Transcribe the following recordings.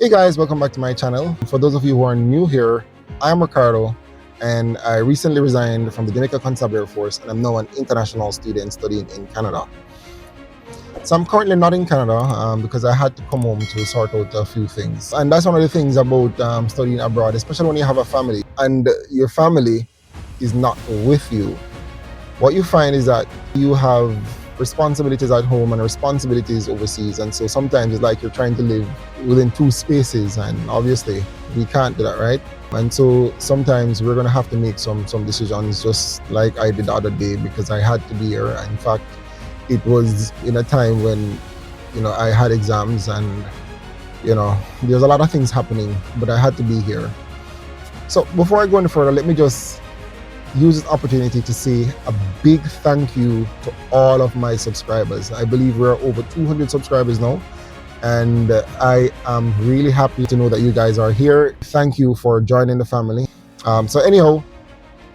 Hey guys, welcome back to my channel. For those of you who are new here, I'm Ricardo and I recently resigned from the Jamaica Constabulary Force and I'm now an international student studying in Canada. So I'm currently not in Canada because I had to come home to sort out a few things. And that's one of the things about studying abroad, especially when you have a family and your family is not with you. What you find is that you have responsibilities at home and responsibilities overseas, and so sometimes it's like you're trying to live within two spaces, and obviously we can't do that, right? And so sometimes we're going to have to make some decisions, just like I did the other day, because I had to be here. In fact, it was in a time when I had exams and there's a lot of things happening, but I had to be here. So before I go any further, let me just use this opportunity to say a big thank you to all of my subscribers. I believe we're over 200 subscribers now, and I am really happy to know that you guys are here. Thank you for joining the family. So anyhow,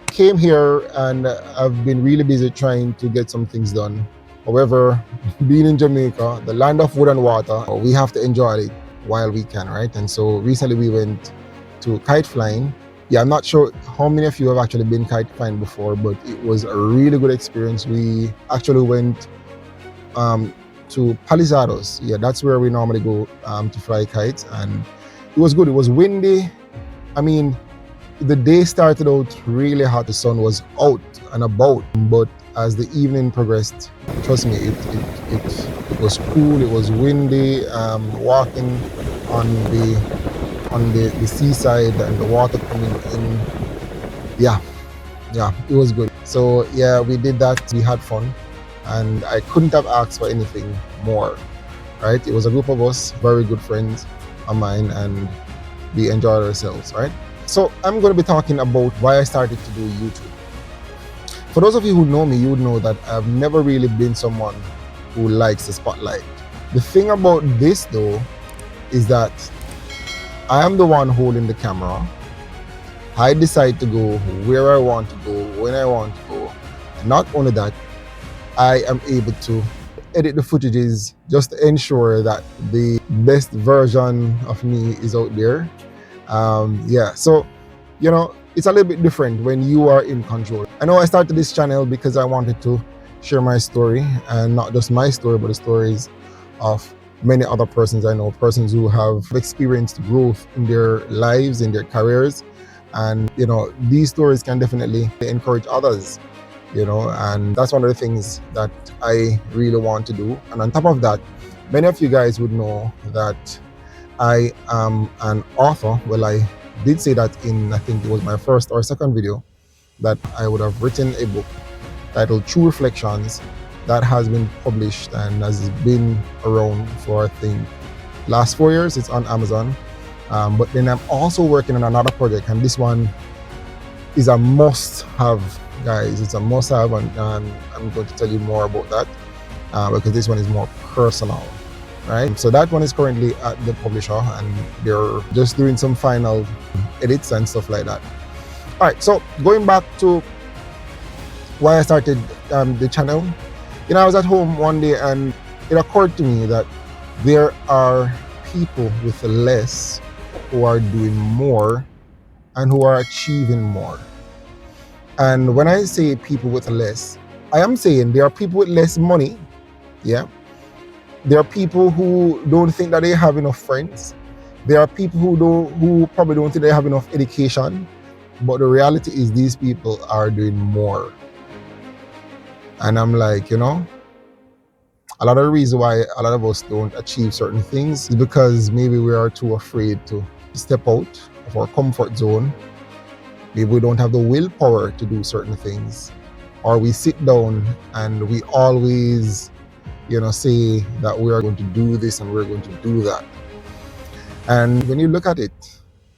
came here and I've been really busy trying to get some things done. However, being in Jamaica, the land of wood and water, we have to enjoy it while we can, right? And so recently we went to kite flying. Yeah, I'm not sure how many of you have actually been kite flying before, but it was a really good experience. We actually went to Palisados. Yeah, that's where we normally go to fly kites, and it was good. It was windy. I mean, the day started out really hot. The sun was out and about, but as the evening progressed, trust me, it was cool. It was windy. Walking on the seaside and the water coming in, yeah, it was good. So yeah, we did that. We had fun, and I couldn't have asked for anything more, right? It was a group of us, very good friends of mine, and we enjoyed ourselves, right? So I'm going to be talking about why I started to do YouTube. For those of you who know me, you would know that I've never really been someone who likes the spotlight. The thing about this though is that I am the one holding the camera. I decide to go where I want to go, when I want to go. And not only that, I am able to edit the footages just to ensure that the best version of me is out there. Yeah, so, it's a little bit different when you are in control. I know I started this channel because I wanted to share my story, and not just my story, but the stories of many other persons I know, persons who have experienced growth in their lives, in their careers. And, these stories can definitely encourage others, and that's one of the things that I really want to do. And on top of that, many of you guys would know that I am an author. Well, I did say that in, I think it was my first or second video, that I would have written a book titled True Reflections that has been published and has been around for, I think, last 4 years. It's on Amazon. But then I'm also working on another project, and this one is a must-have, guys. It's a must-have, and I'm going to tell you more about that because this one is more personal, right? So that one is currently at the publisher, and they're just doing some final edits and stuff like that. All right, so going back to why I started the channel. I was at home one day and it occurred to me that there are people with less who are doing more and who are achieving more. And when I say people with less, I am saying there are people with less money. Yeah. There are people who don't think that they have enough friends. There are people who probably don't think they have enough education. But the reality is these people are doing more. And I'm like, a lot of the reason why a lot of us don't achieve certain things is because maybe we are too afraid to step out of our comfort zone. Maybe we don't have the willpower to do certain things. Or we sit down and we always, say that we are going to do this and we're going to do that. And when you look at it,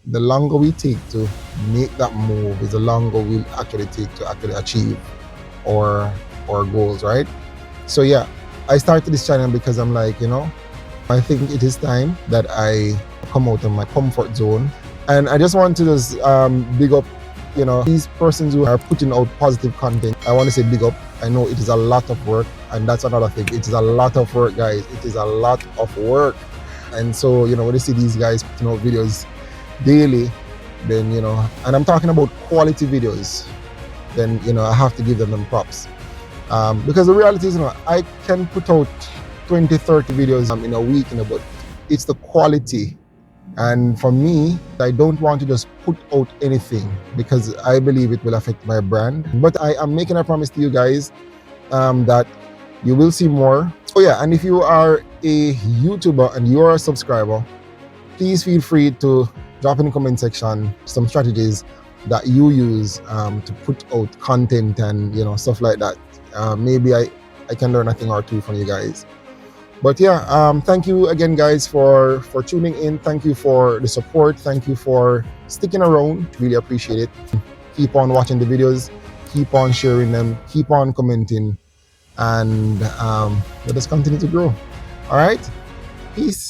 the longer we take to make that move is the longer we'll actually take to actually achieve our goals, right? So yeah, I started this channel because I'm like, I think it is time that I come out of my comfort zone. And I just want to just big up, these persons who are putting out positive content. I want to say big up. I know it is a lot of work, and that's another thing. It is a lot of work, guys. It is a lot of work. And so, when you see these guys putting out videos daily, then, and I'm talking about quality videos, then, I have to give them props. Because the reality is, I can put out 20, 30 videos in a week, but it's the quality. And for me, I don't want to just put out anything because I believe it will affect my brand. But I am making a promise to you guys that you will see more. Oh yeah, and if you are a YouTuber and you're a subscriber, please feel free to drop in the comment section some strategies that you use to put out content and stuff like that. Maybe I can learn a thing or two from you guys. But yeah, thank you again, guys, for tuning in. Thank you for the support. Thank you for sticking around. Really appreciate it. Keep on watching the videos. Keep on sharing them. Keep on commenting. And let us continue to grow. All right? Peace.